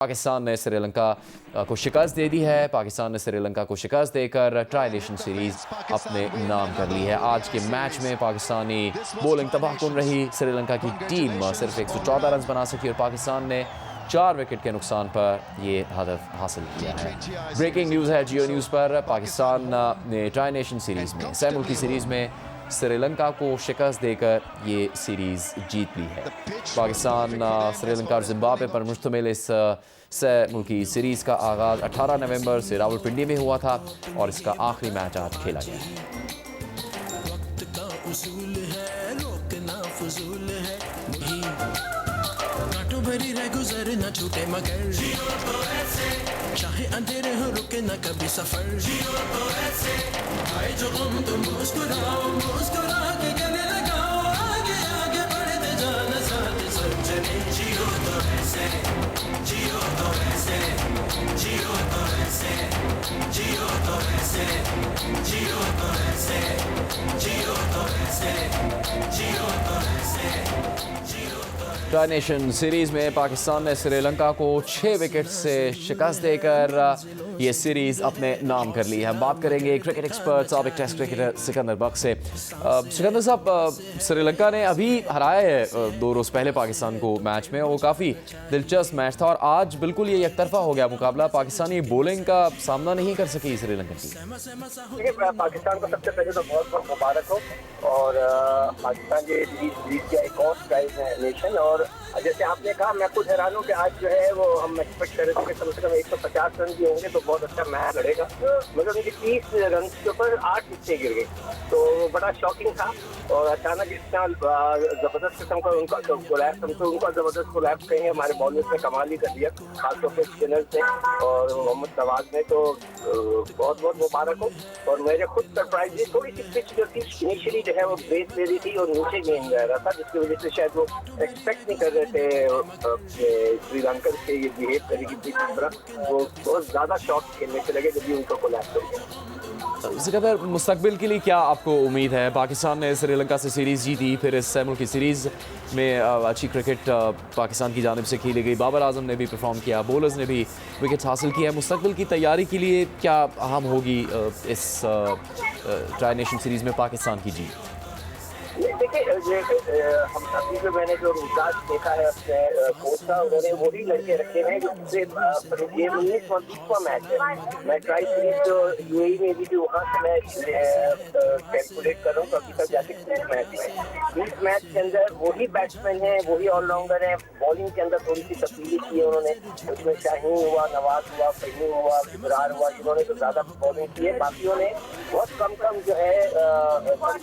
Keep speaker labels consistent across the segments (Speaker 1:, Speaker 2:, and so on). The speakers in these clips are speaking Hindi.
Speaker 1: पाकिस्तान ने श्रीलंका को शिकस्त दे दी है। पाकिस्तान ने श्रीलंका को शिकस्त देकर ट्राई नेशन सीरीज़ अपने नाम कर ली है। आज के मैच में पाकिस्तानी बॉलिंग तबाहकुन रही। श्रीलंका की टीम सिर्फ 114 रन बना सकी और पाकिस्तान ने 4 विकेट के नुकसान पर ये हदफ हासिल किया है। ब्रेकिंग न्यूज़ है जियो न्यूज़ पर। पाकिस्तान ने ट्राई नेशन सीरीज़ में सैमुल की सीरीज़ में श्रीलंका को शिकस्त देकर ये सीरीज़ जीत ली है। पाकिस्तान श्रीलंका और जिम्बाब्वे पर मुश्तमिल इस मुल्की सीरीज़ का आगाज़ 18 नवंबर से रावलपिंडी में हुआ था और इसका आखिरी मैच आज खेला गया है।
Speaker 2: भरी रह गुजर न छूटे मगर चाहे अंधेरे हो रुके न कभी सफर आए जो हम तुम मुस्कुराओ मुस्कुरा के गले लगाओ आगे आगे बढ़ते जाना साथ सब चले जियो तो ऐसे जियो तो ऐसे जियो तो ऐसे जियो तो ऐसे जियो तो ऐसे जियो तो ऐसे जियो तो ऐसे
Speaker 1: ट्राई नेशन सीरीज़ में पाकिस्तान ने श्रीलंका को 6 विकेट से शिकस्त देकर ये सीरीज़ अपने नाम कर ली है। हम बात करेंगे क्रिकेट एक्सपर्ट साबिक टेस्ट क्रिकेटर सिकंदर बख्श से। सिकंदर साहब, श्रीलंका ने अभी हराया है 2 रोज़ पहले पाकिस्तान को मैच में, वो काफ़ी दिलचस्प मैच था और आज बिल्कुल ये एकतरफा हो गया मुकाबला। पाकिस्तानी बॉलिंग का सामना नहीं कर सकी श्रीलंका टीम।
Speaker 3: देखिए, पाकिस्तान को सबसे पहले तो बहुत बहुत मुबारक हो और पाकिस्तान ये जीत गया एक और ट्राई नेशन। और जैसे आपने कहा, मैं खुद हैरान हूँ कि आज जो है वो हम एक्सपेक्ट कर रहे थे कि कम से कम 150 रन भी होंगे तो बहुत अच्छा मैच लड़ेगा, मगर उनकी 30 रन के ऊपर 8 विकेटें गिर गई, तो बड़ा शॉकिंग था। और अचानक इतना जबरदस्त किस्म का उनका कोलैप्स, हम तो उनका जबरदस्त कोलैप्स कहेंगे। हमारे बॉलर्स ने कमाल ही कर दिया, खासतौर पर स्पिनर्स ने और मोहम्मद नवाज ने, तो बहुत बहुत मुबारक हो। और मेरे खुद सरप्राइज हुई, थोड़ी सी पिच जो थी इनिशियली जो है वो ब्रेक ले रही थी और नीचे गेंद जा रहा था, जिसकी वजह से शायद वो एक्सपेक्ट नहीं कर रहे थे श्रीलंका से ये बिहेव करेगी पिच की तरह। वो बहुत ज़्यादा शॉट खेलने से लगे जब भी उनका कोलैप्स हो गया।
Speaker 1: सिकंदर, मुस्तकबिल के लिए क्या आपको उम्मीद है? पाकिस्तान ने श्रीलंका से सीरीज़ जीती, फिर इस सैमुल की सीरीज़ में अच्छी क्रिकेट पाकिस्तान की जानिब से खेली गई। बाबर आजम ने भी परफॉर्म किया, बॉलर्स ने भी विकेट्स हासिल किया। मुस्तकबिल की तैयारी के लिए क्या अहम होगी इस ट्राई नेशन सीरीज़ में पाकिस्तान की जीत?
Speaker 3: देखिए, हम अभी जो मैंने जो मिजाज देखा है अपने कोच का, उन्होंने वही लड़के रखे हैं जो पिछले ये 19वां मैच है। मैं ट्राई सीरीज जो यूएई में भी थी वहाँ से मैं कैलकुलेट कर रहा हूँ, तो अभी तक जाके 30 मैच में 20 मैच के अंदर वही बैट्समैन हैं, वही ऑलराउंडर हैं। बॉलिंग के अंदर थोड़ी सी तब्दीली की है उन्होंने, उसमें शाहीन हुआ, नवाज हुआ, फहीम हुआ, इब्रार हुआ, इन्होंने तो ज़्यादा बॉलिंग की है, बाकियों ने बहुत कम जो है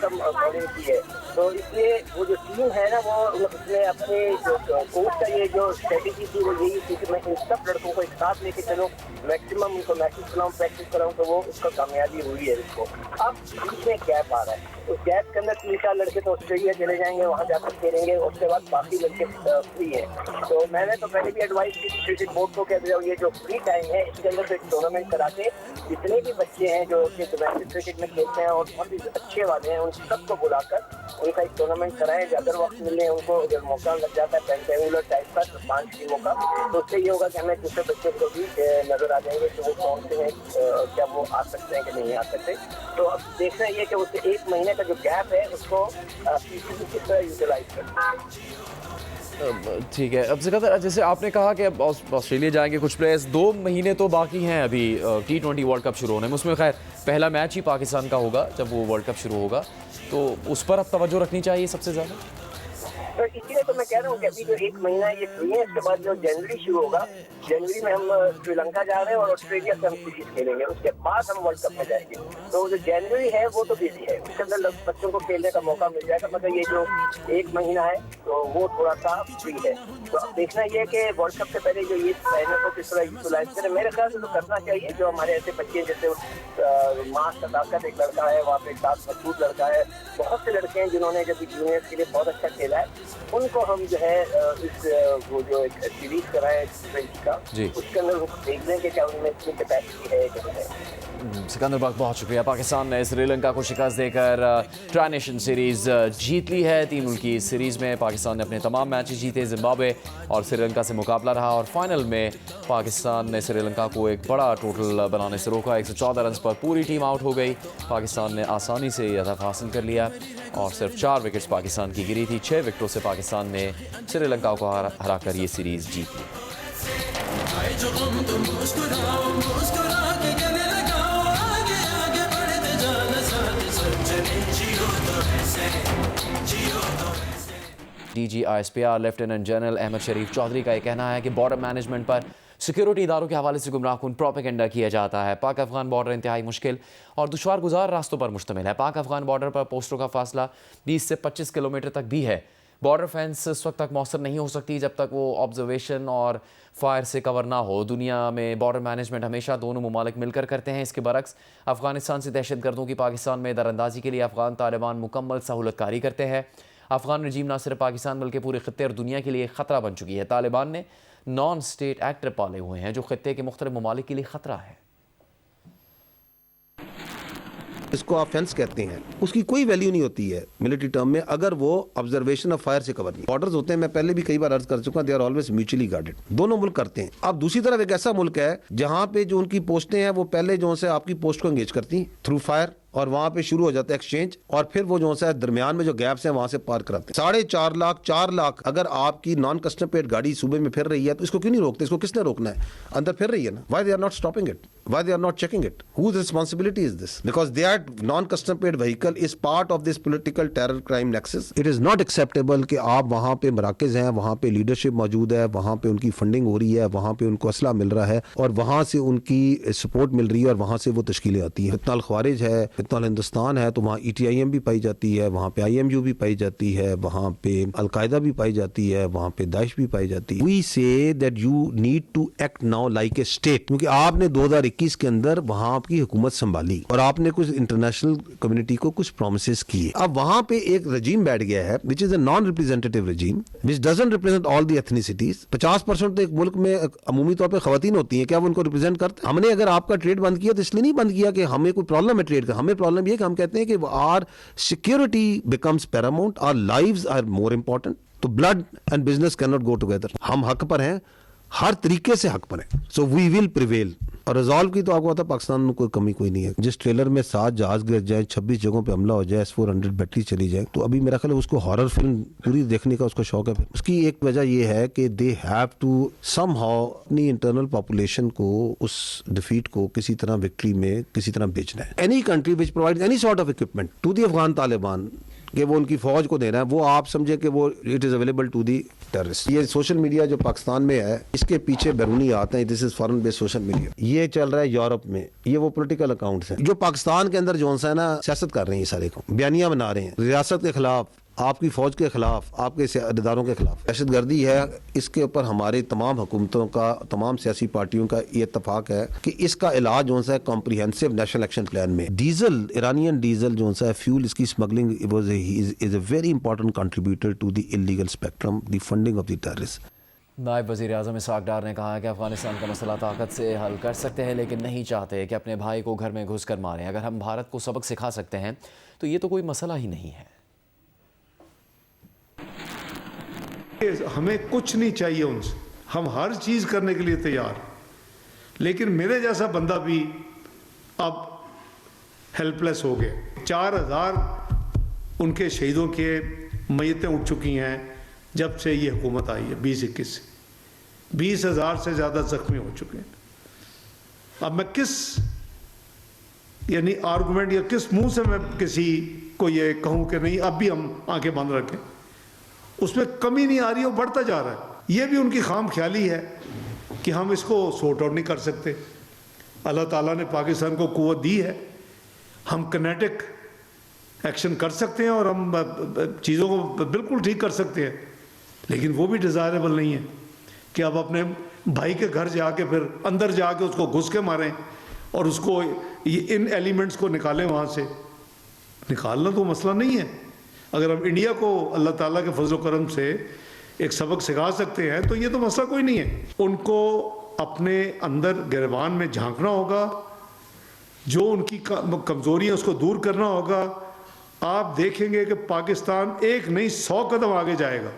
Speaker 3: कम बॉलिंग की है। तो इसलिए वो जो टीम है ना, वो उसने अपने जो कोच का ये जो स्ट्रेटेजी थी वो यही थी कि मैं इन सब लड़कों को एक साथ लेके चलूँ, मैक्सिमम उनको प्रैक्टिस कराऊँ, तो वो उसका कामयाबी हुई है इसको। अब बीच में गैप आ रहा है, उस गैप के अंदर 3-4 लड़के तो ऑस्ट्रेलिया चले जाएंगे, वहाँ जाकर खेलेंगे, उसके बाद बाकी लड़के फ्री है। तो मैंने तो पहले भी एडवाइस की क्रिकेट बोर्ड को कह दिया, ये जो फ्री टाइम है इसके अंदर एक टूर्नामेंट करा के जितने भी बच्चे हैं जो डोमेस्टिक क्रिकेट में खेलते हैं और बहुत ही अच्छे वाले हैं, उन सबको बुलाकर उनका एक टूर्नामेंट कराएं। अगर वक्त मिले उनको, अगर मौका लग जाता है रेक्टेंगुलर टाइप का, तो 5 टीमों का, तो उससे ये होगा कि हमें दूसरे बच्चों को भी नजर आ जाएंगे कि वो कौन से हैं, क्या वो आ सकते हैं कि नहीं आ सकते। तो अब देखना ये कि उससे 1 महीने का जो गैप है उसको किस तरह यूटिलाइज करना है।
Speaker 1: ठीक है। अब सिकंदर, जैसे आपने कहा कि अब ऑस्ट्रेलिया जाएंगे कुछ प्लेयर्स, 2 महीने तो बाकी हैं अभी T20 वर्ल्ड कप शुरू होने में। उसमें खैर पहला मैच ही पाकिस्तान का होगा जब वो वर्ल्ड कप शुरू होगा, तो उस पर अब तवज्जो रखनी चाहिए सबसे ज़्यादा।
Speaker 3: तो इसीलिए तो मैं कह रहा हूँ कि अभी जो 1 महीना ये फ्री है, इसके बाद जो जनवरी शुरू होगा, जनवरी में हम श्रीलंका जा रहे हैं और ऑस्ट्रेलिया से हम सीरीज खेलेंगे, उसके बाद हम वर्ल्ड कप में जाएंगे। तो जो जनवरी है वो तो बिजी है, उसके अंदर बच्चों को खेलने का मौका मिल जाएगा, मगर ये जो 1 महीना है तो वो थोड़ा सा फ्री है। तो अब देखना ये है कि वर्ल्ड कप से पहले जो ये महीने को किस तरह यूटिलाइज करें। मेरे ख्याल से तो करना चाहिए। जो हमारे ऐसे बच्चे जैसे मास सदाकत एक लड़का है, वहाँ पे एक साथ मजबूत लड़का है, बहुत से लड़के हैं जिन्होंने जब जूनियर्स के लिए बहुत अच्छा खेला है, उनको हम जो है इस वो जो एक सीरीज कराए T20 का,
Speaker 1: जी।
Speaker 3: उसके अंदर वो देख लें कि क्या उनमें इतनी कैपेसिटी है कि नहीं है।
Speaker 1: सिकंदर बख्श, बहुत शुक्रिया। पाकिस्तान ने श्रीलंका को शिकस्त देकर ट्राई नेशन सीरीज़ जीत ली है। 3 मुल्की इस सीरीज़ में पाकिस्तान ने अपने तमाम मैचेस जीते। जिम्बाब्वे और श्रीलंका से मुकाबला रहा और फाइनल में पाकिस्तान ने श्रीलंका को एक बड़ा टोटल बनाने से रोका। 114 रन पर पूरी टीम आउट हो गई। पाकिस्तान ने आसानी से ये हदफ हासिल कर लिया और सिर्फ 4 विकेट्स पाकिस्तान की गिरी थी। 6 विकेटों से पाकिस्तान ने श्रीलंका को हराकर ये सीरीज़ जीत ली।
Speaker 2: आए जो हम तुम मुस्कुराओ मुस्कुरा के गले लगाओ, आगे आगे बढ़ते जाना साथ सज्जने, जियो तो ऐसे, जियो तो ऐसे।
Speaker 1: DGISPR लेफ्टिनेंट जनरल अहमद शरीफ चौधरी का ये कहना है कि बॉर्डर मैनेजमेंट पर सिक्योरिटी इदारों के हवाले से गुमराहकुन प्रोपेगेंडा किया जाता है। पाक अफगान बॉर्डर इंतहाई मुश्किल और दुश्वार गुजार रास्तों पर मुश्तमिल है। पाक अफगान बॉर्डर पर पोस्टों का फासला 20 से 25 किलोमीटर तक भी है। बॉर्डर फेंस उस वक्त तक मौसर नहीं हो सकती जब तक वो ऑब्जर्वेशन और फायर से कवर ना हो। दुनिया में बॉर्डर मैनेजमेंट हमेशा दोनों ममालिक मिलकर करते हैं। इसके बरक्स अफगानिस्तान से दहशतगर्दों की पाकिस्तान में दरअंदाजी के लिए अफगान तालिबान मुकम्मल सहूलतकारी करते हैं। अफगान रजीम न सिर्फ पाकिस्तान बल्कि पूरे खत्ते और दुनिया के लिए ख़तरा बन चुकी है। तालिबान ने नॉन स्टेट एक्टर पाले हुए हैं जो खत्ते के मुख्तलिफ ममालिक के लिए ख़तरा है।
Speaker 4: इसको आप फेंस कहते हैं, उसकी कोई वैल्यू नहीं होती है मिलिट्री टर्म में अगर वो ऑब्जर्वेशन ऑफ फायर से कवर नहीं। बॉर्डर्स होते हैं, मैं पहले भी कई बार अर्ज कर चुका, they are always mutually guarded. दोनों मुल्क करते हैं। अब दूसरी तरफ एक ऐसा मुल्क है जहां पे जो उनकी पोस्टें हैं वो पहले जो से आपकी पोस्ट को एंगेज करती हैं थ्रू फायर और वहां पे शुरू हो जाता है एक्सचेंज और फिर वो जो है दरमियान में जो गैप्स हैं वहां से पार कराते हैं। 4.5 लाख 4 लाख अगर आपकी नॉन कस्टम पेड गाड़ी सूबे में फिर रही है तो इसको क्यों नहीं रोकते? इसको किसने रोकना है? अंदर फिर रही है ना। Why they are not stopping it? Why they are not checking it? Whose responsibility is this? Because they are non custom paid vehicle is part of this political terror crime nexus. It is not acceptable कि आप वहां पे मराकज हैं, वहां पे लीडरशिप मौजूद है, वहां पे उनकी फंडिंग हो रही है, वहां पे उनको असला मिल रहा है और वहां से उनकी सपोर्ट मिल रही है और वहां से वो तश्कीलें आती हैं। इतना ख्वारिज है, इतना हिंदुस्तान है तो वहाँ ETIM भी पाई जाती है, वहाँ पे IMU भी पाई जाती है, वहाँ पे अलकायदा भी पाई जाती है, वहाँ पे दाइश भी पाई जाती है। We say that you need to act now like a state, क्योंकि आपने 2021 के अंदर वहाँ आपकी हुकूमत संभाली और आपने कुछ इंटरनेशनल कम्युनिटी को कुछ प्रोमिसेस किए। अब वहाँ पे एक रजीम बैठ गया है which is a non representative regime which doesn't represent all the ethnicities. 50% तो एक मुल्क में अमूमी तौर पर खवातीन होती हैं, क्या वो उनको रिप्रेजेंट करते? हमने अगर आपका ट्रेड बंद किया तो इसलिए नहीं बंद किया कि हमें कोई प्रॉब्लम है ट्रेड का। हमें प्रॉब्लम ये कि हम कहते हैं कि our security becomes paramount, our lives are more important, तो blood and business cannot go together। हम हक पर हैं, हर तरीके से हक पर हैं, so we will prevail। और रिजॉल्व की तो आपको पता पाकिस्तान में कोई कमी कोई नहीं है। जिस ट्रेलर में 7 जहाज गिर जाए, 26 जगहों पे हमला हो जाए, S-400 बैटरी चली जाए, तो अभी मेरा ख्याल है उसको हॉरर फिल्म पूरी देखने का उसका शौक है। फिर उसकी एक वजह यह है कि दे हैव टू समहाउ अपनी इंटरनल पॉपुलेशन को उस डिफीट को किसी तरह विक्ट्री में किसी तरह बेचना है। Any country which provide any sort of equipment to the Afghan Taliban कि वो उनकी फौज को देना है, वो आप समझे कि वो it is available to the terrorist. ये सोशल मीडिया जो पाकिस्तान में है इसके पीछे बैरूनी आते हैं, this is foreign based social media. ये चल रहा है यूरोप में, ये वो पॉलिटिकल अकाउंट्स हैं जो पाकिस्तान के अंदर जो है ना सियासत कर रहे हैं, ये सारे को बयानियां बना रहे हैं रियासत के खिलाफ, आपकी फौज के खिलाफ, आपके इदारों के खिलाफ। दहशतगर्दी है, इसके ऊपर हमारे तमाम हुकूमतों का, तमाम सियासी पार्टियों का ये इत्तफाक है कि इसका इलाज जो है कॉम्प्रिहेंसिव नेशनल एक्शन प्लान में। डीजल, ईरानियन डीजल जो है फ्यूल, इसकी smuggling is a very important contributor to the illegal spectrum, the funding of the terrorist.
Speaker 1: नायब वज़ीर आज़म इसहाक़ डार ने कहा है कि अफगानिस्तान का मसला ताकत से हल कर सकते हैं लेकिन नहीं चाहते कि अपने भाई को घर में घुस कर मारें। अगर हम भारत को सबक सिखा सकते हैं तो ये तो कोई मसला ही नहीं है।
Speaker 5: हमें कुछ नहीं चाहिए उनसे, हम हर चीज करने के लिए तैयार, लेकिन मेरे जैसा बंदा भी अब हेल्पलेस हो गया। 4000 उनके शहीदों के मैयतें उठ चुकी हैं जब से ये हुकूमत आई है 2021 से। 20,000 से ज्यादा जख्मी हो चुके हैं। अब मैं किस यानी आर्गुमेंट या किस मुंह से मैं किसी को ये कहूं कि नहीं अब भी हम आंखें बंद रखें, उसमें कमी नहीं आ रही, वो बढ़ता जा रहा है। ये भी उनकी खाम ख्याली है कि हम इसको सॉर्ट आउट नहीं कर सकते। अल्लाह ताला ने पाकिस्तान को कुव्वत दी है, हम किनेटिक एक्शन कर सकते हैं और हम चीज़ों को बिल्कुल ठीक कर सकते हैं, लेकिन वो भी डिज़ायरेबल नहीं है कि अब अपने भाई के घर जाके फिर अंदर जाके उसको घुस के मारें और उसको इन एलिमेंट्स को निकालें वहाँ से। निकालना तो मसला नहीं है, अगर हम इंडिया को अल्लाह ताला के फजल करम से एक सबक सिखा सकते हैं तो ये तो मसला कोई नहीं है। उनको अपने अंदर गिरबान में झांकना होगा, जो उनकी कमज़ोरी है उसको दूर करना होगा। आप देखेंगे कि पाकिस्तान एक नहीं 100 कदम आगे जाएगा।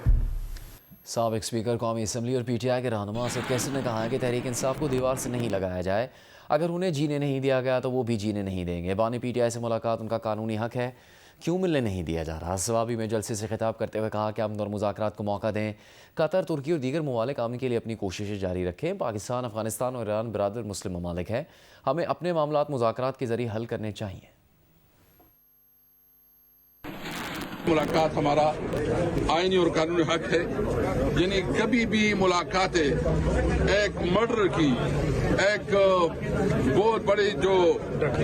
Speaker 1: साबिक स्पीकर कौमी असम्बली और पीटीआई के रहनुमा असद कैसर ने कहा है कि तहरीक इंसाफ को दीवार से नहीं लगाया जाए, अगर उन्हें जीने नहीं दिया गया तो वो भी जीने नहीं देंगे। बानी पीटीआई से मुलाकात उनका कानूनी हक है, क्यों मिलने नहीं दिया जा रहा। सवाबी में जलसे से खिताब करते हुए कहा कि अमन और मुज़ाकरात को मौका दें। कतर, तुर्की और दीगर ममालिक अमन के लिए अपनी कोशिशें जारी रखें। पाकिस्तान, अफगानिस्तान और ईरान बरादर मुस्लिम ममालिक हैं, हमें अपने मामलात मुज़ाकरात के जरिए हल करने चाहिए।
Speaker 6: मुलाकात हमारा आईनी और कानूनी हक है, यानी कभी भी मुलाकातें एक मर्डर की, एक बहुत बड़े जो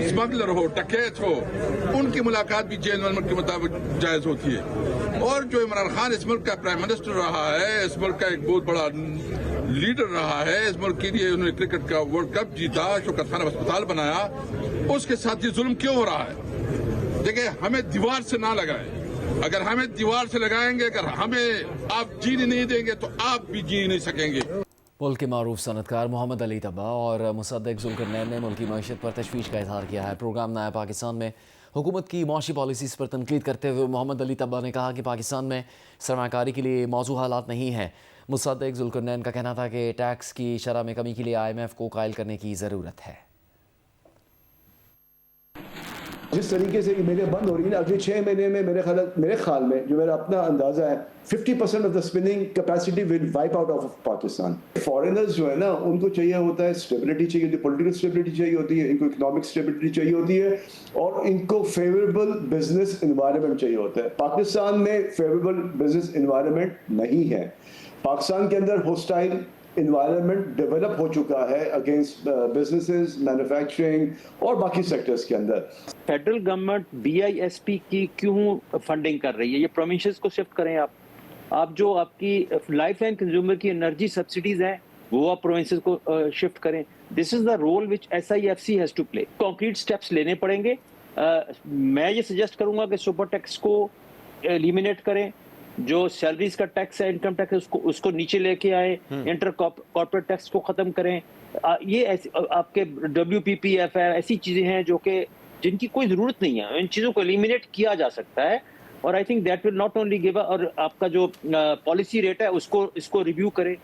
Speaker 6: स्मगलर हो, टकैत हो, उनकी मुलाकात भी जेल के मुताबिक जायज होती है। और जो इमरान खान इस मुल्क का प्राइम मिनिस्टर रहा है, इस मुल्क का एक बहुत बड़ा लीडर रहा है, इस मुल्क के लिए उन्होंने क्रिकेट का वर्ल्ड कप जीता, शौकत खान अस्पताल बनाया, उसके साथ ये जुल्म क्यों हो रहा है? देखिए, हमें दीवार से ना लगाए। अगर हमें दीवार से लगाएंगे, अगर हमें आप जीने नहीं देंगे तो आप भी जी नहीं सकेंगे।
Speaker 1: मुल्क के मारूफ सनतकार मोहम्मद अली तब्बा और मुसद्दिक जुल्करनैन ने मुल्क की मईशत पर तशवीश का इजहार किया है। प्रोग्राम नया पाकिस्तान में हुकूमत की माशी पॉलिसीज पर तनकीद करते हुए मोहम्मद अली तब्बा ने कहा कि पाकिस्तान में सरमाकारी के लिए मौजूद हालात नहीं हैं। मुसद्दिक जुल्करनैन का कहना था कि टैक्स की शरह में कमी के लिए IMF को कायल करने की ज़रूरत है।
Speaker 7: जिस तरीके से मीलें बंद हो रही है ना, अगले 6 महीने में मेरे ख्याल में, जो मेरा अपना अंदाजा है, 50% of the spinning capacity will wipe out of Pakistan. Foreigners जो है ना, उनको चाहिए होता है स्टेबिलिटी, चाहिए होती है पॉलिटिकल स्टेबिलिटी चाहिए होती है, इनको इकोनॉमिक स्टेबिलिटी चाहिए होती है, और इनको फेवरेबल बिजनेस इन्वायरमेंट चाहिए होता है। पाकिस्तान में फेवरेबल बिजनेस इन्वायरमेंट नहीं है। पाकिस्तान के अंदर होस्टाइल इन्वायरमेंट डेवलप हो चुका है अगेंस्ट बिजनेसेस, मैन्युफैक्चरिंग और बाकी सेक्टर्स के अंदर।
Speaker 8: फेडरल गवर्नमेंट BISP की क्यों फंडिंग कर रही है? ये प्रोविंसेस को शिफ्ट करें आप जो आपकी लाइफ लाइन कंज्यूमर की एनर्जी सब्सिडीज हैं वो आप प्रोविंसेस को शिफ्ट करें। This is the role which SIFC has to play. Concrete steps लेने पड़ेंगे। मैं ये सजेस्ट करूंगा कि सुपर टैक्स को एलिमिनेट करें, जो सैलरीज का टैक्स है, इनकम टैक्स है, उसको नीचे लेके आए, इंटर कॉर्पोरेट टैक्स को खत्म करें। ये आपके WPPF है, ऐसी चीजें हैं जो कि जिनकी कोई जरूरत नहीं है, इन चीजों को एलिमिनेट किया जा सकता है। और I think that will not only give, और आपका जो पॉलिसी रेट है उसको रिव्यू करें।